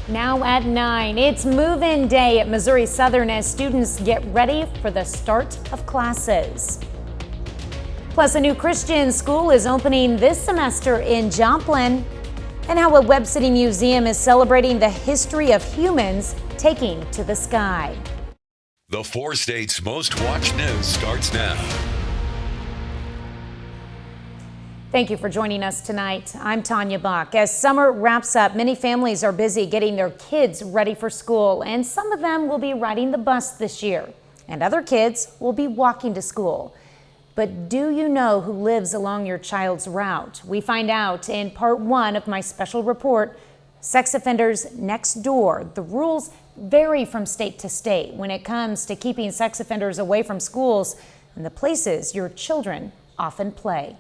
Now at 9, it's move-in day at Missouri Southern as students get ready for the start of classes. Plus, a new Christian school is opening this semester in Joplin, and how a Webb City Museum is celebrating the history of humans taking to the sky. The 4 states' most watched news starts now. Thank you for joining us tonight. I'm Tanya Bach. As summer wraps up, many families are busy getting their kids ready for school, and some of them will be riding the bus this year, and other kids will be walking to school. But do you know who lives along your child's route? We find out in part 1 of my special report, Sex Offenders Next Door. The rules vary from state to state when it comes to keeping sex offenders away from schools and the places your children often play.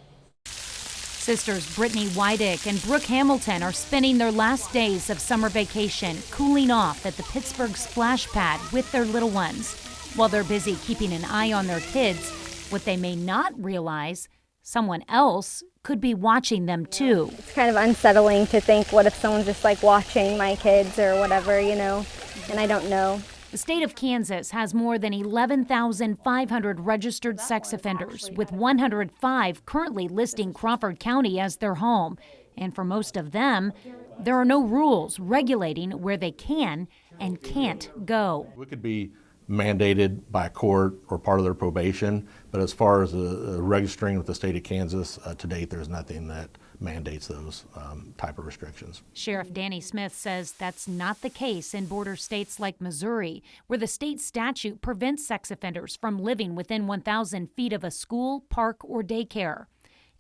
Sisters Brittany Wydick and Brooke Hamilton are spending their last days of summer vacation cooling off at the Pittsburgh splash pad with their little ones. While they're busy keeping an eye on their kids, what they may not realize, someone else could be watching them too. It's kind of unsettling to think, what if someone's just like watching my kids or whatever, you know, and I don't know. The state of Kansas has more than 11,500 registered sex offenders, with 105 currently listing Crawford County as their home. And for most of them, there are no rules regulating where they can and can't go. We could be mandated by court or part of their probation, but as far as registering with the state of Kansas, to date there's nothing that mandates those type of restrictions. Sheriff Danny Smith says that's not the case in border states like Missouri, where the state statute prevents sex offenders from living within 1,000 feet of a school, park, or daycare.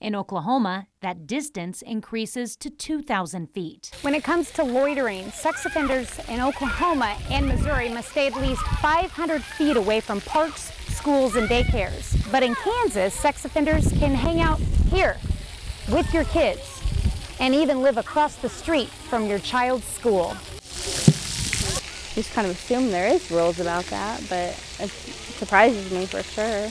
In Oklahoma, that distance increases to 2,000 feet. When it comes to loitering, sex offenders in Oklahoma and Missouri must stay at least 500 feet away from parks, schools, and daycares. But in Kansas, sex offenders can hang out here with your kids and even live across the street from your child's school. Just kind of assume there is rules about that, but it surprises me for sure.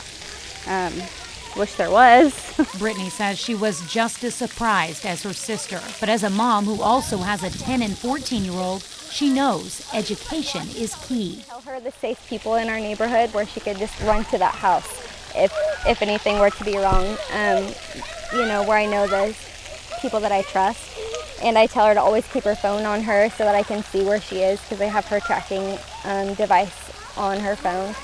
Wish there was. Brittany says she was just as surprised as her sister, but as a mom who also has a 10 and 14-year-old, she knows education is key. Tell her the safe people in our neighborhood where she could just run to that house if anything were to be wrong. You know, where I know there's people that I trust, and I tell her to always keep her phone on her so that I can see where she is, because I have her tracking device on her phone,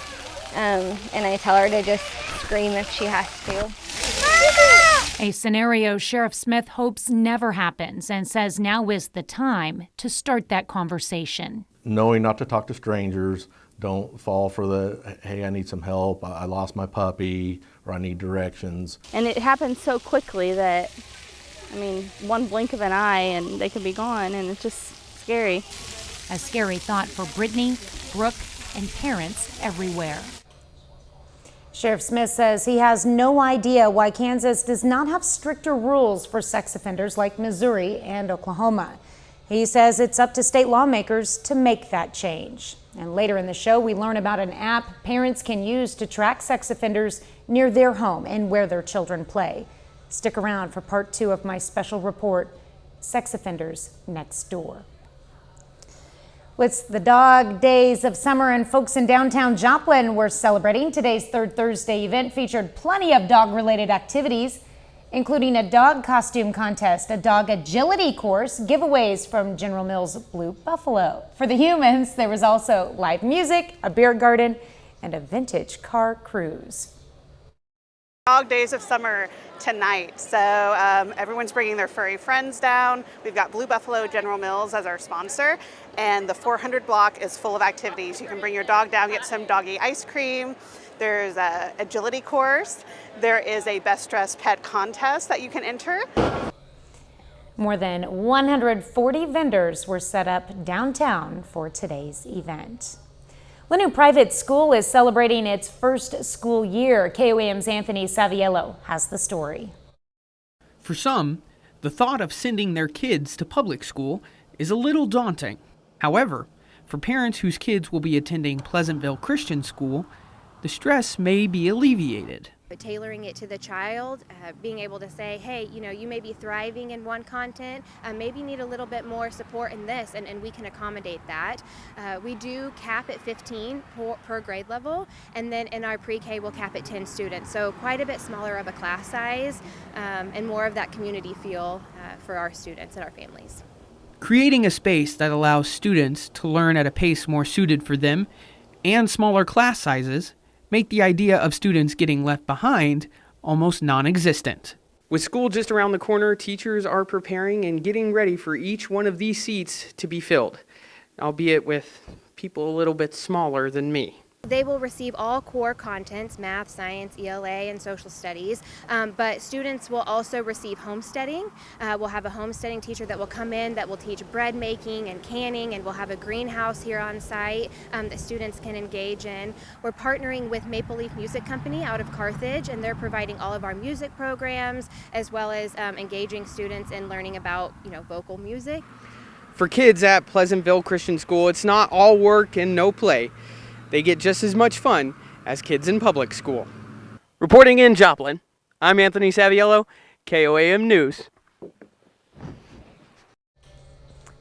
and I tell her to just scream if she has to. A scenario Sheriff Smith hopes never happens and says now is the time to start that conversation. Knowing not to talk to strangers, don't fall for the, hey, I need some help, I lost my puppy, or I need directions. And it happens so quickly that, I mean, one blink of an eye and they could be gone, and it's just scary. A scary thought for Brittany, Brooke, and parents everywhere. Sheriff Smith says he has no idea why Kansas does not have stricter rules for sex offenders like Missouri and Oklahoma. He says it's up to state lawmakers to make that change. And later in the show, we learn about an app parents can use to track sex offenders near their home and where their children play. Stick around for part 2 of my special report, Sex Offenders Next Door. It's the dog days of summer, and folks in downtown Joplin were celebrating. Today's Third Thursday event featured plenty of dog-related activities, including a dog costume contest, a dog agility course, giveaways from General Mills Blue Buffalo. For the humans, there was also live music, a beer garden, and a vintage car cruise. Dog days of summer tonight, so everyone's bringing their furry friends down. We've got Blue Buffalo General Mills as our sponsor, and the 400 block is full of activities. You can bring your dog down, get some doggy ice cream. There's an agility course. There is a best dressed pet contest that you can enter. More than 140 vendors were set up downtown for today's event. A new private school is celebrating its first school year. KOAM's Anthony Saviello has the story. For some, the thought of sending their kids to public school is a little daunting. However, for parents whose kids will be attending Pleasantville Christian School, the stress may be alleviated. but tailoring it to the child, being able to say, hey, you may be thriving in one content, maybe need a little bit more support in this, and we can accommodate that. We do cap at 15 per grade level, and then in our pre-K we'll cap at 10 students, so quite a bit smaller of a class size, and more of that community feel for our students and our families. Creating a space that allows students to learn at a pace more suited for them and smaller class sizes make the idea of students getting left behind almost non-existent. With school just around the corner, teachers are preparing and getting ready for each one of these seats to be filled, albeit with people a little bit smaller than me. They will receive all core contents, math, science, ELA, and social studies, but students will also receive homesteading. We'll have a homesteading teacher that will come in that will teach bread making and canning, and we'll have a greenhouse here on site that students can engage in. We're partnering with Maple Leaf Music Company out of Carthage, and they're providing all of our music programs as well as engaging students in learning about vocal music. For kids at Pleasantville Christian School, it's not all work and no play. They get just as much fun as kids in public school. Reporting in Joplin, I'm Anthony Saviello, KOAM News.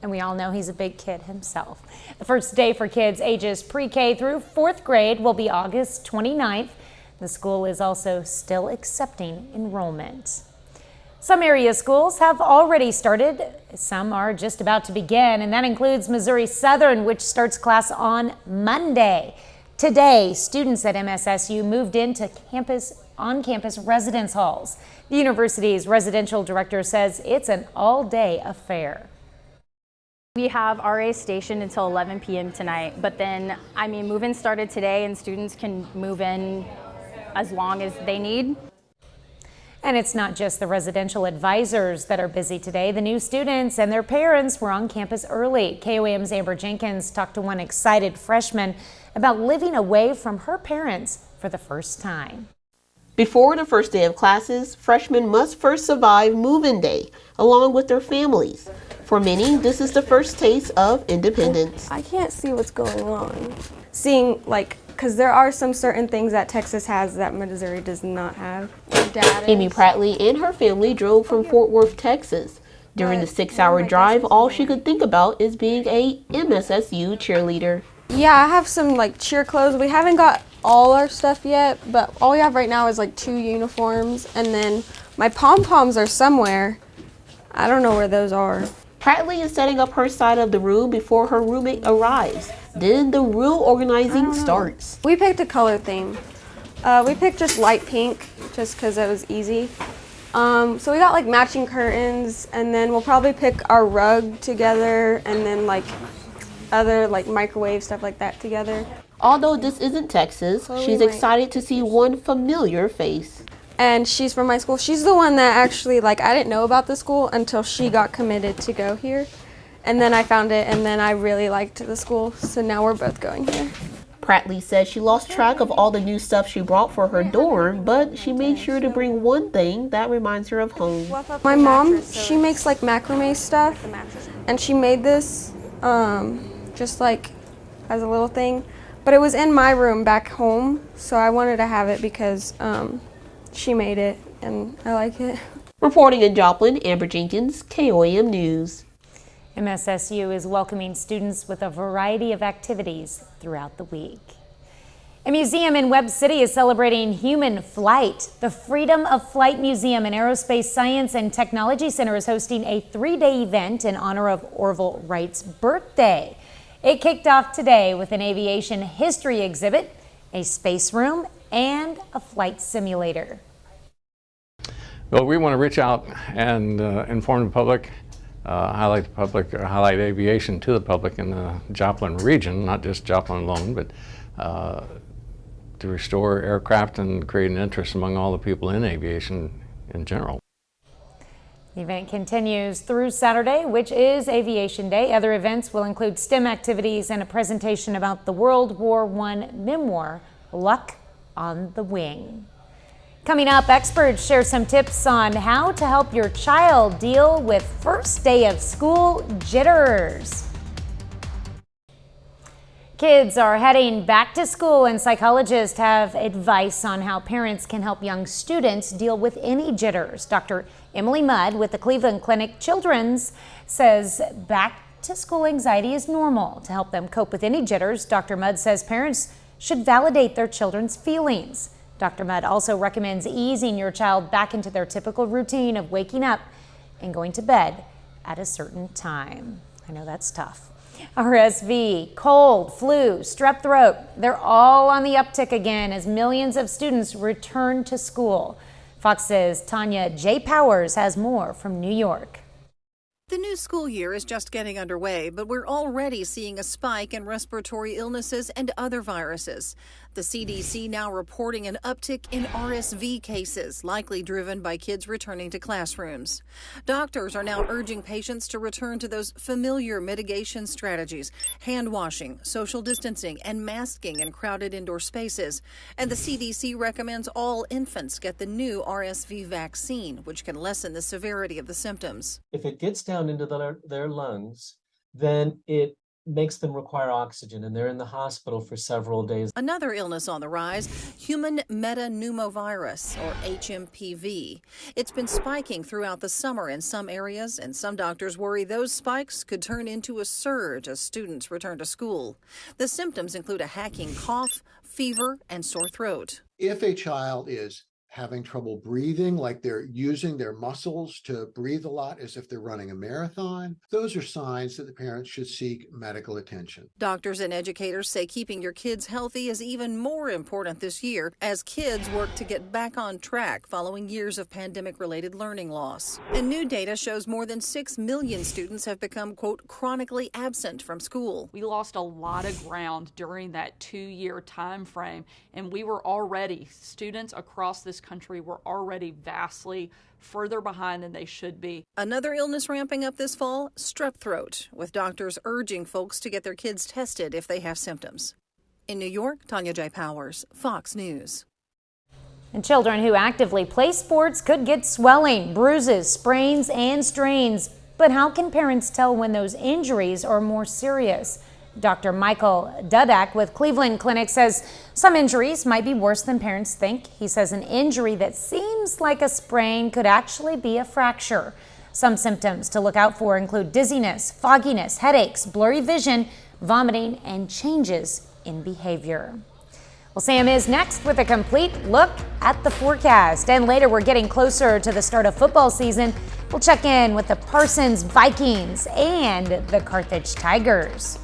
And we all know he's a big kid himself. The first day for kids ages pre-K through 4th grade will be August 29th. The school is also still accepting enrollment. Some area schools have already started. Some are just about to begin, and that includes Missouri Southern, which starts class on Monday. Today, students at MSSU moved into on-campus residence halls. The university's residential director says it's an all-day affair. We have RA stationed until 11 p.m. tonight, but then, move-in started today, and students can move in as long as they need. And it's not just the residential advisors that are busy today. The new students and their parents were on campus early. KOAM's Amber Jenkins talked to one excited freshman about living away from her parents for the first time. Before the first day of classes, freshmen must first survive move-in day along with their families. For many, this is the first taste of independence. I can't see what's going on. Seeing because there are some certain things that Texas has that Missouri does not have. Amy Prattley and her family drove from Fort Worth, Texas. During the 6-hour drive, all she could think about is being a MSSU cheerleader. Yeah, I have some cheer clothes. We haven't got all our stuff yet, but all we have right now is 2 uniforms, and then my pom-poms are somewhere. I don't know where those are. Prattley is setting up her side of the room before her roommate arrives. Then the real organizing starts. We picked a color theme. We picked just light pink, just because it was easy. So we got matching curtains, and then we'll probably pick our rug together, and then other microwave stuff like that together. Although this isn't Texas, she's excited to see one familiar face. And she's from my school. She's the one that actually, I didn't know about the school until she got committed to go here. And then I found it, and then I really liked the school, so now we're both going here. Prattley says she lost track of all the new stuff she brought for her dorm, but she made sure to bring one thing that reminds her of home. My mom, she makes macrame stuff, and she made this just as a little thing. But it was in my room back home, so I wanted to have it because she made it, and I like it. Reporting in Joplin, Amber Jenkins, KOAM News. MSSU is welcoming students with a variety of activities throughout the week. A museum in Webb City is celebrating human flight. The Freedom of Flight Museum and Aerospace Science and Technology Center is hosting a 3-day event in honor of Orville Wright's birthday. It kicked off today with an aviation history exhibit, a space room, and a flight simulator. Well, we want to reach out and inform the public, highlight aviation to the public in the Joplin region, not just Joplin alone, but to restore aircraft and create an interest among all the people in aviation in general. The event continues through Saturday, which is Aviation Day. Other events will include STEM activities and a presentation about the World War I memoir, Luck on the Wing. Coming up, experts share some tips on how to help your child deal with first day of school jitters. Kids are heading back to school, and psychologists have advice on how parents can help young students deal with any jitters. Dr. Emily Mudd with the Cleveland Clinic Children's says back to school anxiety is normal. To help them cope with any jitters, Dr. Mudd says parents should validate their children's feelings. Dr. Mudd also recommends easing your child back into their typical routine of waking up and going to bed at a certain time. I know that's tough. RSV, cold, flu, strep throat, they're all on the uptick again as millions of students return to school. Fox's Tanya J. Powers has more from New York. The new school year is just getting underway, but we're already seeing a spike in respiratory illnesses and other viruses. The CDC now reporting an uptick in RSV cases, likely driven by kids returning to classrooms. Doctors are now urging patients to return to those familiar mitigation strategies: hand washing, social distancing, and masking in crowded indoor spaces. And the CDC recommends all infants get the new RSV vaccine, which can lessen the severity of the symptoms. If it gets down into their lungs, then it makes them require oxygen, and they're in the hospital for several days. Another illness on the rise, human metapneumovirus, or HMPV. It's been spiking throughout the summer in some areas, and some doctors worry those spikes could turn into a surge as students return to school. The symptoms include a hacking cough, fever, and sore throat. If a child is having trouble breathing, like they're using their muscles to breathe a lot as if they're running a marathon, those are signs that the parents should seek medical attention. Doctors and educators say keeping your kids healthy is even more important this year as kids work to get back on track following years of pandemic-related learning loss. And new data shows more than 6 million students have become, quote, chronically absent from school. We lost a lot of ground during that 2-year time frame, and we were already, students across this country were already vastly further behind than they should be. Another illness ramping up this fall, strep throat, with doctors urging folks to get their kids tested if they have symptoms. In New York, Tanya J. Powers, Fox News. And children who actively play sports could get swelling, bruises, sprains, and strains. But how can parents tell when those injuries are more serious? Dr. Michael Dudak with Cleveland Clinic says some injuries might be worse than parents think. He says an injury that seems like a sprain could actually be a fracture. Some symptoms to look out for include dizziness, fogginess, headaches, blurry vision, vomiting, and changes in behavior. Well, Sam is next with a complete look at the forecast. And later, we're getting closer to the start of football season. We'll check in with the Parsons Vikings and the Carthage Tigers.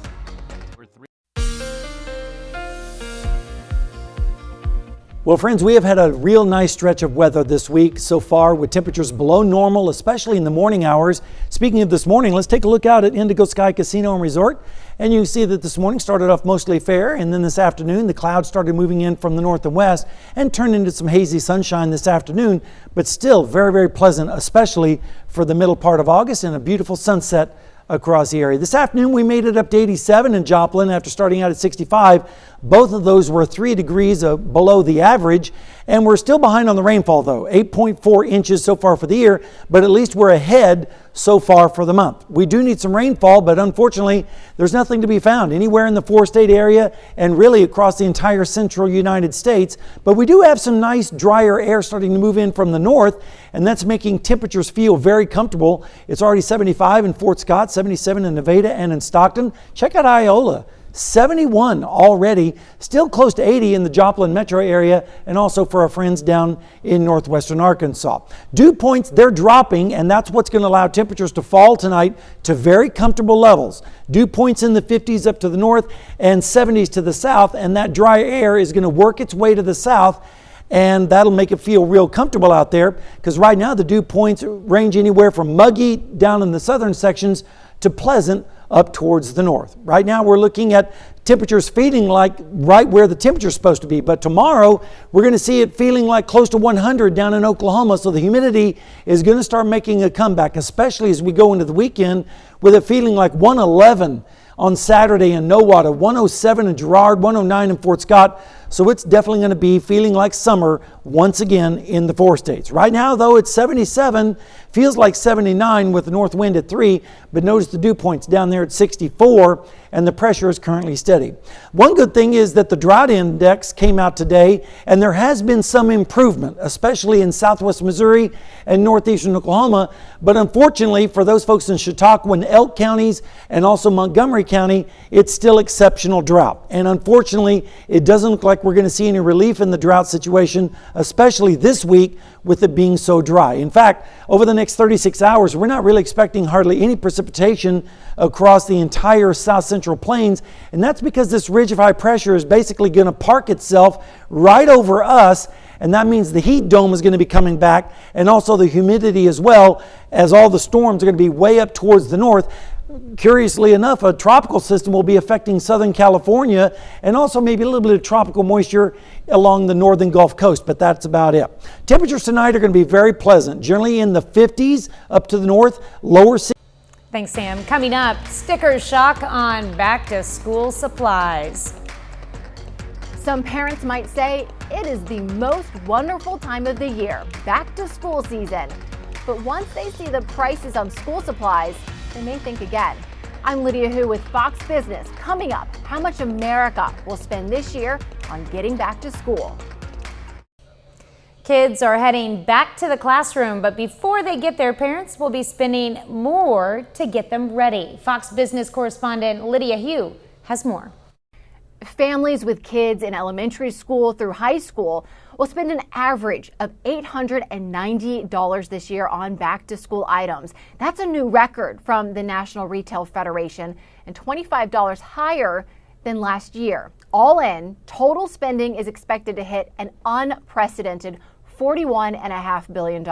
Well, friends, we have had a real nice stretch of weather this week so far with temperatures below normal, especially in the morning hours. Speaking of this morning, let's take a look out at Indigo Sky Casino and Resort. And you can see that this morning started off mostly fair, and then this afternoon the clouds started moving in from the north and west and turned into some hazy sunshine this afternoon, but still very, very pleasant, especially for the middle part of August, and a beautiful sunset across the area. This afternoon we made it up to 87 in Joplin after starting out at 65. Both of those were 3 degrees below the average, and we're still behind on the rainfall though, 8.4 inches so far for the year, but at least we're ahead so far for the month. We do need some rainfall, but unfortunately there's nothing to be found anywhere in the 4-state area and really across the entire central United States. But we do have some nice drier air starting to move in from the north, and that's making temperatures feel very comfortable. It's already 75 in Fort Scott, 77 in Nevada and in Stockton. Check out Iola. 71 already, still close to 80 in the Joplin metro area, and also for our friends down in northwestern Arkansas. Dew points, they're dropping, and that's what's going to allow temperatures to fall tonight to very comfortable levels. Dew points in the 50s up to the north and 70s to the south, and that dry air is going to work its way to the south, and that'll make it feel real comfortable out there, because right now the dew points range anywhere from muggy down in the southern sections to pleasant up towards the north. Right now we're looking at temperatures feeling like right where the temperature's supposed to be, but tomorrow we're going to see it feeling like close to 100 down in Oklahoma, so the humidity is going to start making a comeback, especially as we go into the weekend, with it feeling like 111 on Saturday in Nowata, 107 in Girard, 109 in Fort Scott, So it's definitely going to be feeling like summer once again in the 4 states. Right now, though, it's 77, feels like 79 with the north wind at 3, but notice the dew point's down there at 64, and the pressure is currently steady. One good thing is that the drought index came out today, and there has been some improvement, especially in southwest Missouri and northeastern Oklahoma. But unfortunately, for those folks in Chautauqua and Elk counties and also Montgomery County, it's still exceptional drought. And unfortunately, it doesn't look like we're going to see any relief in the drought situation, especially this week with it being so dry. In fact, over the next 36 hours, we're not really expecting hardly any precipitation across the entire south central plains, and that's because this ridge of high pressure is basically going to park itself right over us, and that means the heat dome is going to be coming back, and also the humidity as well, as all the storms are going to be way up towards the north. Curiously enough, a tropical system will be affecting Southern California and also maybe a little bit of tropical moisture along the northern Gulf Coast, but that's about it. Temperatures tonight are going to be very pleasant, generally in the 50s up to the north, lower. Thanks, Sam. Coming up, sticker shock on back to school supplies. Some parents might say it is the most wonderful time of the year, back to school season. But once they see the prices on school supplies, they may think again. I'm Lydia Hu with Fox Business. Coming up, how much America will spend this year on getting back to school. Kids are heading back to the classroom, but before they get there, parents will be spending more to get them ready. Fox Business correspondent Lydia Hu has more. Families with kids in elementary school through high school will spend an average of $890 this year on back-to-school items. That's a new record from the National Retail Federation and $25 higher than last year. All in, total spending is expected to hit an unprecedented $41.5 billion.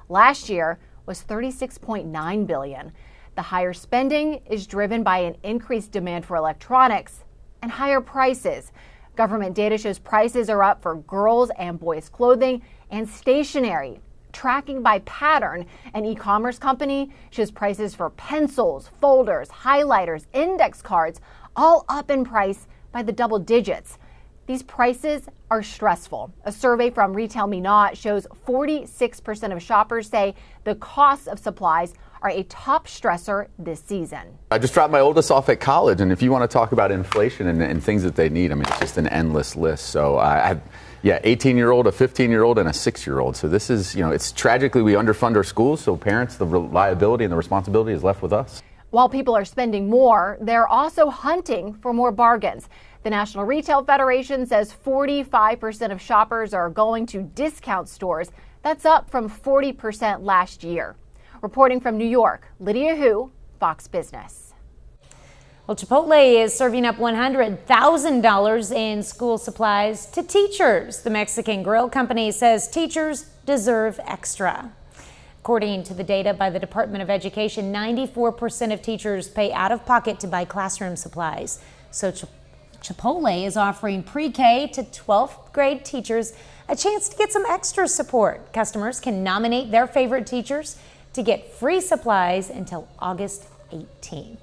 Last year was $36.9 billion. The higher spending is driven by an increased demand for electronics and higher prices. Government data shows prices are up for girls' and boys' clothing and stationery. Tracking by pattern, an e-commerce company shows prices for pencils, folders, highlighters, index cards, all up in price by the double digits. These prices are stressful. A survey from Retail Me Not shows 46% of shoppers say the costs of supplies are a top stressor this season. I just dropped my oldest off at college, and if you want to talk about inflation and things that they need, I mean, it's just an endless list. So I have, 18-year-old, a 15-year-old, and a 6-year-old. So this is, it's tragically we underfund our schools, so parents, the liability and the responsibility is left with us. While people are spending more, they're also hunting for more bargains. The National Retail Federation says 45% of shoppers are going to discount stores. That's up from 40% last year. Reporting from New York, Lydia Hu, Fox Business. Well, Chipotle is serving up $100,000 in school supplies to teachers. The Mexican grill company says teachers deserve extra. According to the data by the Department of Education, 94% of teachers pay out of pocket to buy classroom supplies. So Chipotle is offering pre-K to 12th grade teachers a chance to get some extra support. Customers can nominate their favorite teachers to get free supplies until August 18th.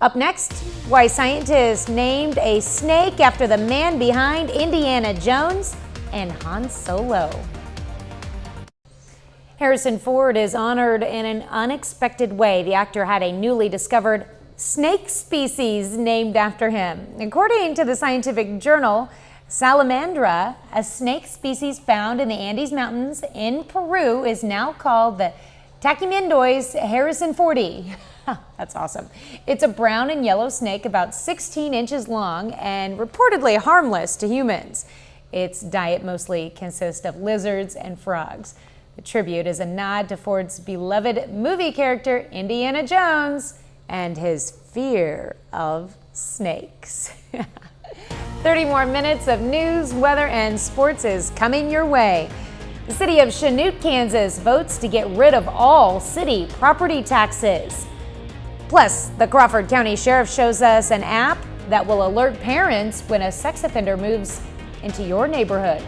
Up next, why scientists named a snake after the man behind Indiana Jones and Han Solo. Harrison Ford is honored in an unexpected way. The actor had a newly discovered snake species named after him. According to the scientific journal, Salamandra, a snake species found in the Andes Mountains in Peru, is now called the Tachymendois harrisonfordi. That's awesome. It's a brown and yellow snake about 16 inches long and reportedly harmless to humans. Its diet mostly consists of lizards and frogs. The tribute is a nod to Ford's beloved movie character Indiana Jones and his fear of snakes. 30 more minutes of news, weather, and sports is coming your way. The city of Chanute, Kansas votes to get rid of all city property taxes. Plus, the Crawford County Sheriff shows us an app that will alert parents when a sex offender moves into your neighborhood.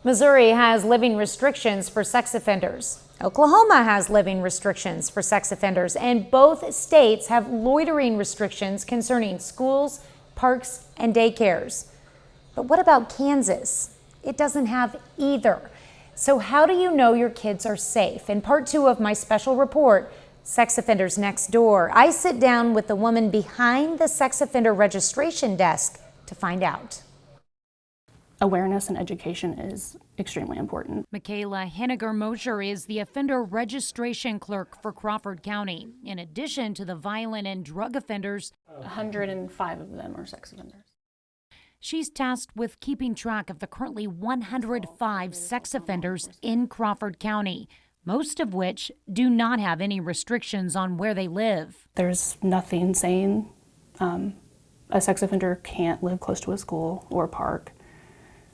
Missouri has living restrictions for sex offenders. Oklahoma has living restrictions for sex offenders, and both states have loitering restrictions concerning schools, parks, and daycares. But what about Kansas? It doesn't have either. So how do you know your kids are safe? In part 2 of my special report, Sex Offenders Next Door, I sit down with the woman behind the sex offender registration desk to find out. Awareness and education is extremely important. Michaela Henniger-Mosher is the offender registration clerk for Crawford County. In addition to the violent and drug offenders, 105 of them are sex offenders. she's tasked with keeping track of the currently 105 sex offenders in Crawford County, most of which do not have any restrictions on where they live. There's nothing saying a sex offender can't live close to a school or a park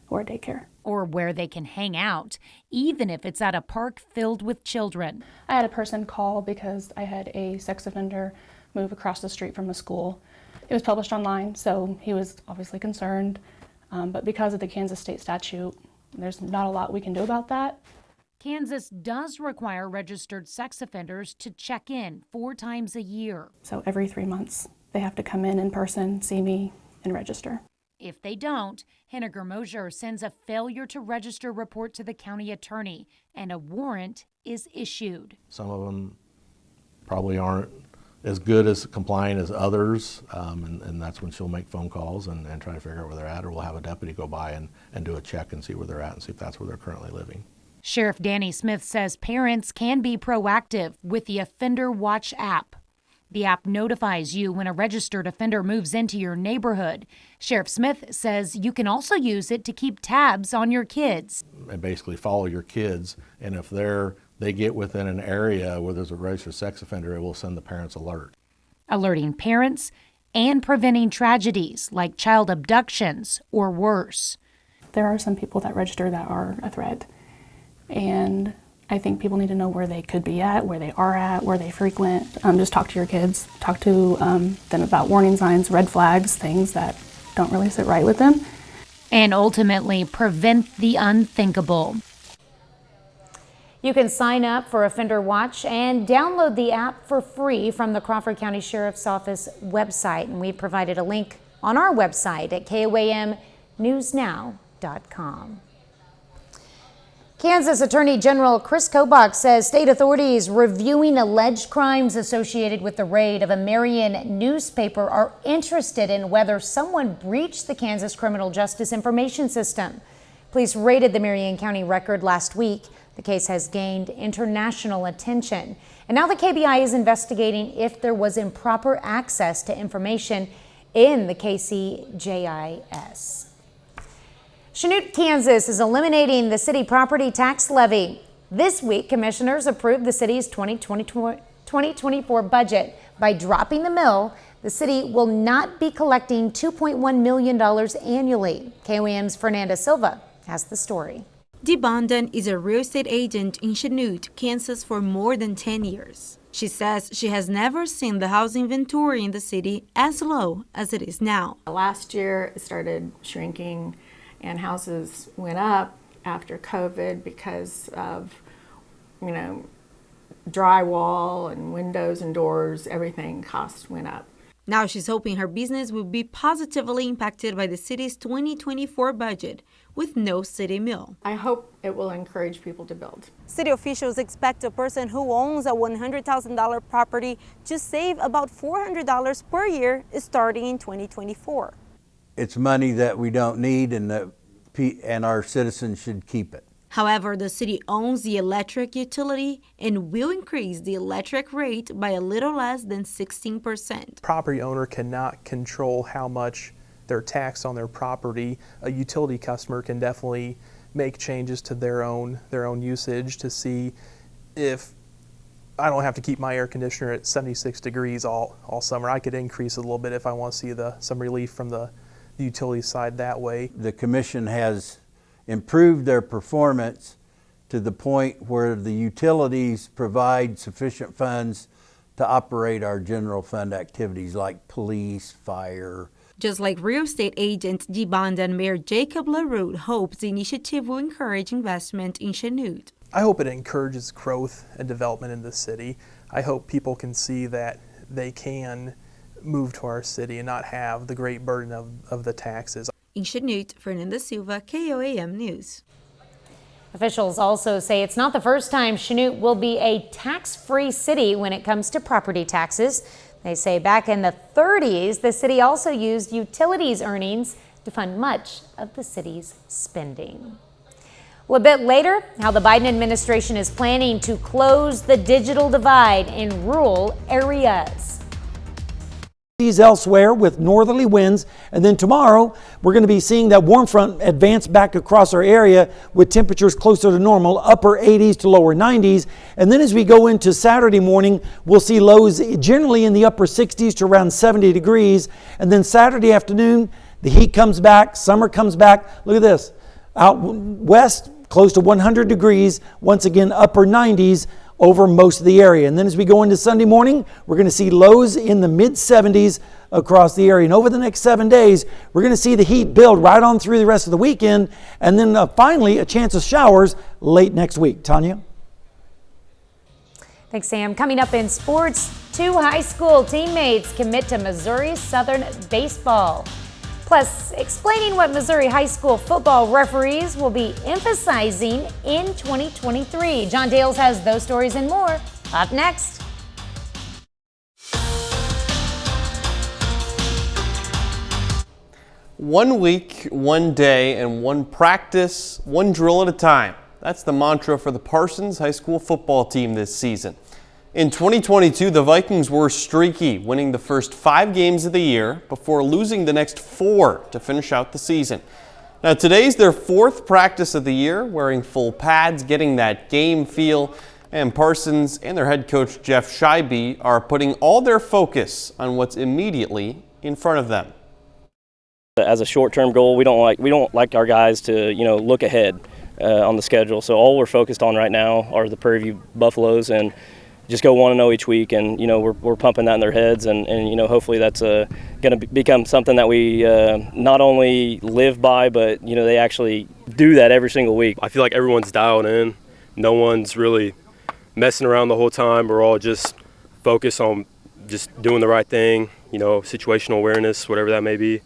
or a daycare. Or where they can hang out, even if it's at a park filled with children. I had a person call because I had a sex offender move across the street from a school. It was published online, so he was obviously concerned. But because of the Kansas state statute, there's not a lot we can do about that. Kansas does require registered sex offenders to check in 4 times a year. So every 3 months, they have to come in person, see me, and register. If they don't, Henniger-Mosher sends a failure to register report to the county attorney, and a warrant is issued. Some of them probably aren't as good as compliant as others, and that's when she'll make phone calls and try to figure out where they're at, or we'll have a deputy go by and do a check and see where they're at and see if that's where they're currently living. Sheriff Danny Smith says parents can be proactive with the Offender Watch app. The app notifies you when a registered offender moves into your neighborhood. Sheriff Smith says you can also use it to keep tabs on your kids. And basically follow your kids, and if they get within an area where there's a registered sex offender, it will send the parents alert. Alerting parents and preventing tragedies like child abductions or worse. There are some people that register that are a threat, and I think people need to know where they could be at, where they are at, where they frequent. Just talk to your kids. Talk to them about warning signs, red flags, things that don't really sit right with them. And ultimately prevent the unthinkable. You can sign up for Offender Watch and download the app for free from the Crawford County Sheriff's Office website. And we provided a link on our website at KOAMnewsnow.com. Kansas Attorney General Chris Kobach says state authorities reviewing alleged crimes associated with the raid of a Marion newspaper are interested in whether someone breached the Kansas Criminal Justice Information System. Police raided the Marion County Record last week. The case has gained international attention. And now the KBI is investigating if there was improper access to information in the KCJIS. Chanute, Kansas is eliminating the city property tax levy. This week, commissioners approved the city's 2024 budget. By dropping the mill, the city will not be collecting $2.1 million annually. KOAM's Fernanda Silva has the story. Dee Bondan is a real estate agent in Chanute, Kansas for more than 10 years. She says she has never seen the housing inventory in the city as low as it is now. Last year, it started shrinking, and houses went up after COVID because of, drywall and windows and doors, everything cost went up. Now she's hoping her business will be positively impacted by the city's 2024 budget with no city mill. I hope it will encourage people to build. City officials expect a person who owns a $100,000 property to save about $400 per year starting in 2024. It's money that we don't need, and our citizens should keep it. However, the city owns the electric utility and will increase the electric rate by a little less than 16%. Property owner cannot control how much they're taxed on their property. A utility customer can definitely make changes to their own usage to see if I don't have to keep my air conditioner at 76 degrees all summer. I could increase it a little bit if I want to see some relief from the utility side that way. The commission has improved their performance to the point where the utilities provide sufficient funds to operate our general fund activities like police, fire. Just like real estate agent Dee Bondan, Mayor Jacob LaRue hopes the initiative will encourage investment in Chanute. I hope it encourages growth and development in the city. I hope people can see that they can move to our city and not have the great burden of the taxes. In Chanute, Fernanda Silva, KOAM News. Officials also say it's not the first time Chanute will be a tax-free city when it comes to property taxes. They say back in the 30s, the city also used utilities earnings to fund much of the city's spending. Well, a bit later, how the Biden administration is planning to close the digital divide in rural areas. Elsewhere with northerly winds, and then tomorrow we're going to be seeing that warm front advance back across our area with temperatures closer to normal, upper 80s to lower 90s. And then as we go into Saturday morning, we'll see lows generally in the upper 60s to around 70 degrees. And then Saturday afternoon, the heat comes back, summer comes back. Look at this, out west close to 100 degrees, once again upper 90s over most of the area. And then as we go into Sunday morning, we're going to see lows in the mid 70s across the area. And over the next 7 days, we're going to see the heat build right on through the rest of the weekend. And then finally, a chance of showers late next week. Tanya? Thanks, Sam. Coming up in sports, 2 high school teammates commit to Missouri Southern baseball. Plus, explaining what Missouri high school football referees will be emphasizing in 2023. John Dales has those stories and more up next. One week, one day, and one practice, one drill at a time. That's the mantra for the Parsons high school football team this season. In 2022, the Vikings were streaky, winning the first 5 games of the year before losing the next 4 to finish out the season. Now, today's their 4th practice of the year, wearing full pads, getting that game feel, and Parsons and their head coach Jeff Scheibe are putting all their focus on what's immediately in front of them. As a short-term goal, we don't like our guys to look ahead on the schedule. So all we're focused on right now are the Prairie View Buffaloes, and just go 1-0 each week, and we're pumping that in their heads, and hopefully that's going to become something that we not only live by, but they actually do that every single week. I feel like everyone's dialed in. No one's really messing around the whole time. We're all just focused on just doing the right thing, situational awareness, whatever that may be.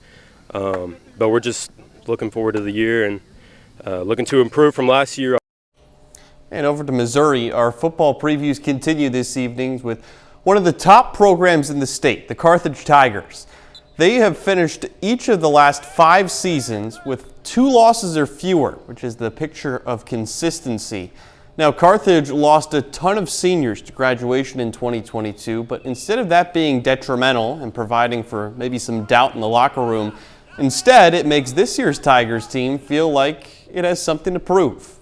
But we're just looking forward to the year and looking to improve from last year. And over to Missouri, our football previews continue this evening with one of the top programs in the state, the Carthage Tigers. They have finished each of the last 5 seasons with 2 losses or fewer, which is the picture of consistency. Now, Carthage lost a ton of seniors to graduation in 2022, but instead of that being detrimental and providing for maybe some doubt in the locker room, instead it makes this year's Tigers team feel like it has something to prove.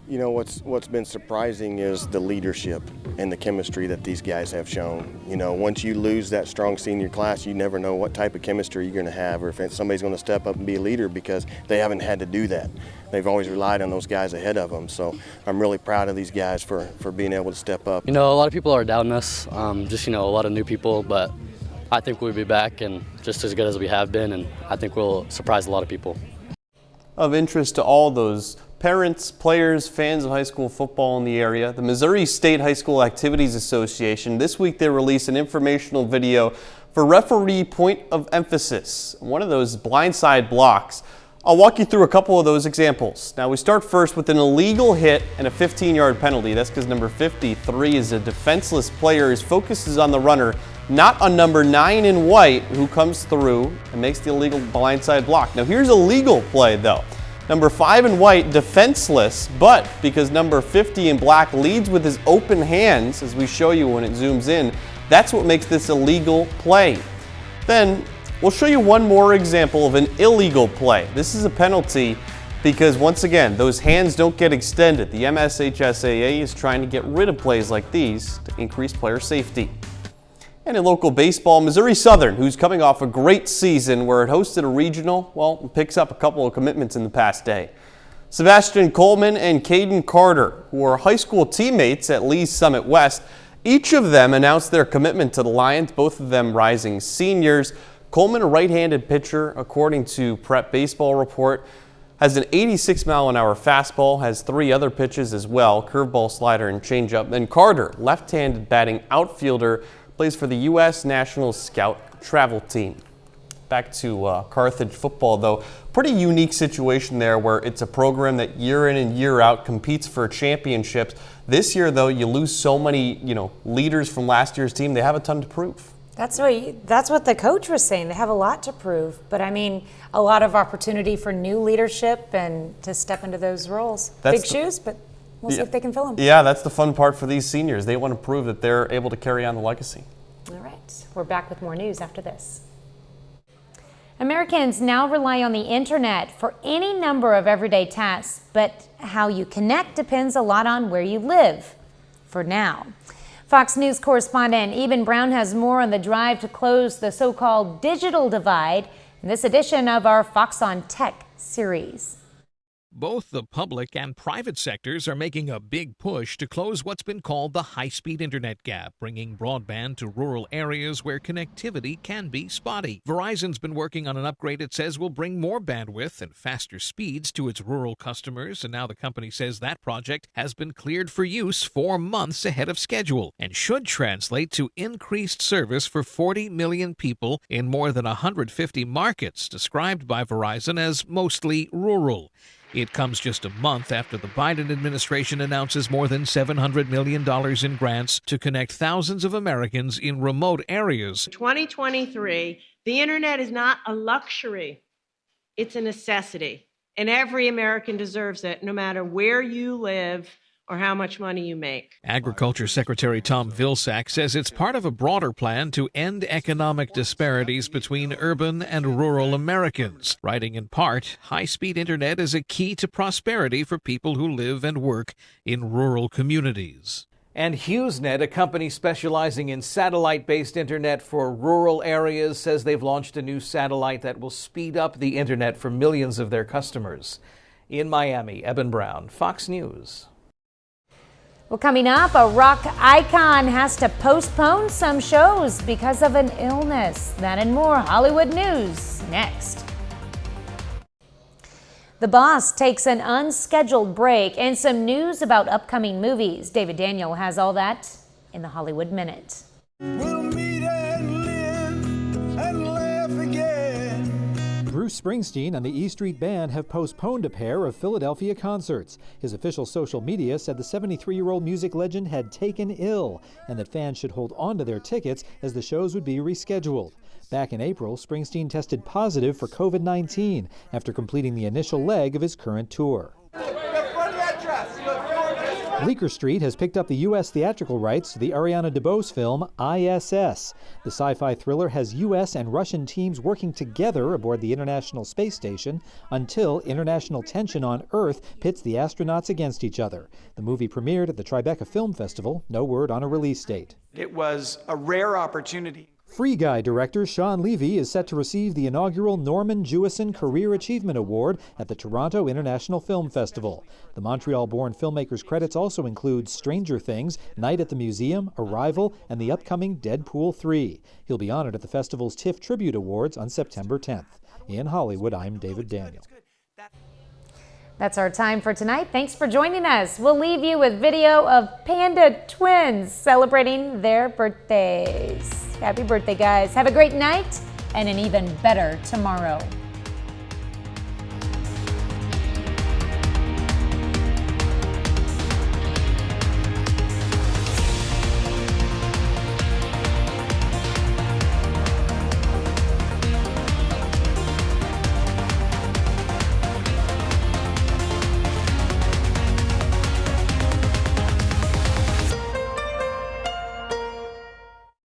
What's been surprising is the leadership and the chemistry that these guys have shown. Once you lose that strong senior class, you never know what type of chemistry you're going to have, or if somebody's going to step up and be a leader, because they haven't had to do that. They've always relied on those guys ahead of them. So I'm really proud of these guys for being able to step up. A lot of people are doubting us, just a lot of new people, but I think we'll be back and just as good as we have been, and I think we'll surprise a lot of people. Of interest to all those parents, players, fans of high school football in the area, the Missouri State High School Activities Association, this week they released an informational video for referee point of emphasis, one of those blindside blocks. I'll walk you through a couple of those examples. Now we start first with an illegal hit and a 15-yard penalty. That's because number 53 is a defenseless player. His focus is on the runner, not on number 9 in white, who comes through and makes the illegal blindside block. Now here's a legal play though. Number 5 in white, defenseless, but because number 50 in black leads with his open hands, as we show you when it zooms in, that's what makes this a legal play. Then we'll show you one more example of an illegal play. This is a penalty because, once again, those hands don't get extended. The MSHSAA is trying to get rid of plays like these to increase player safety. And in local baseball, Missouri Southern, who's coming off a great season where it hosted a regional, well, picks up a couple of commitments in the past day. Sebastian Coleman and Caden Carter, who are high school teammates at Lee's Summit West, each of them announced their commitment to the Lions, both of them rising seniors. Coleman, a right-handed pitcher, according to Prep Baseball Report, has an 86-mile-an-hour fastball, has 3 other pitches as well, curveball, slider, and changeup. And Carter, left-handed batting outfielder, plays for the U.S. National Scout Travel Team. Back to Carthage football, though. Pretty unique situation there where it's a program that year in and year out competes for championships. This year, though, you lose so many, leaders from last year's team. They have a ton to prove. That's what the coach was saying. They have a lot to prove, but I mean, a lot of opportunity for new leadership and to step into those roles. Big shoes, but we'll see if they can fill them. Yeah, that's the fun part for these seniors. They want to prove that they're able to carry on the legacy. All right, we're back with more news after this. Americans now rely on the internet for any number of everyday tasks, but how you connect depends a lot on where you live, for now. Fox News correspondent Eben Brown has more on the drive to close the so-called digital divide in this edition of our Fox on Tech series. Both the public and private sectors are making a big push to close what's been called the high-speed internet gap, bringing broadband to rural areas where connectivity can be spotty. Verizon's been working on an upgrade it says will bring more bandwidth and faster speeds to its rural customers, and now the company says that project has been cleared for use 4 months ahead of schedule and should translate to increased service for 40 million people in more than 150 markets, described by Verizon as mostly rural. It comes just a month after the Biden administration announces more than $700 million in grants to connect thousands of Americans in remote areas. 2023, the internet is not a luxury, it's a necessity. And every American deserves it, no matter where you live or how much money you make. Agriculture Secretary Tom Vilsack says it's part of a broader plan to end economic disparities between urban and rural Americans, writing in part, high-speed internet is a key to prosperity for people who live and work in rural communities. And HughesNet, a company specializing in satellite-based internet for rural areas, says they've launched a new satellite that will speed up the internet for millions of their customers. In Miami, Eben Brown, Fox News. Well, coming up, a rock icon has to postpone some shows because of an illness. That and more Hollywood news next. The Boss takes an unscheduled break and some news about upcoming movies. David Daniel has all that in the Hollywood Minute. We'll meet and live and laugh again. Bruce Springsteen and the E Street Band have postponed a pair of Philadelphia concerts. His official social media said the 73-year-old music legend had taken ill and that fans should hold on to their tickets as the shows would be rescheduled. Back in April, Springsteen tested positive for COVID-19 after completing the initial leg of his current tour. Bleecker Street has picked up the U.S. theatrical rights to the Ariana DeBose film ISS. The sci-fi thriller has U.S. and Russian teams working together aboard the International Space Station until international tension on Earth pits the astronauts against each other. The movie premiered at the Tribeca Film Festival. No word on a release date. It was a rare opportunity. Free Guy director Sean Levy is set to receive the inaugural Norman Jewison Career Achievement Award at the Toronto International Film Festival. The Montreal-born filmmaker's credits also include Stranger Things, Night at the Museum, Arrival, and the upcoming Deadpool 3. He'll be honored at the festival's TIFF Tribute Awards on September 10th. In Hollywood, I'm David Daniel. That's our time for tonight. Thanks for joining us. We'll leave you with video of panda twins celebrating their birthdays. Happy birthday, guys. Have a great night and an even better tomorrow.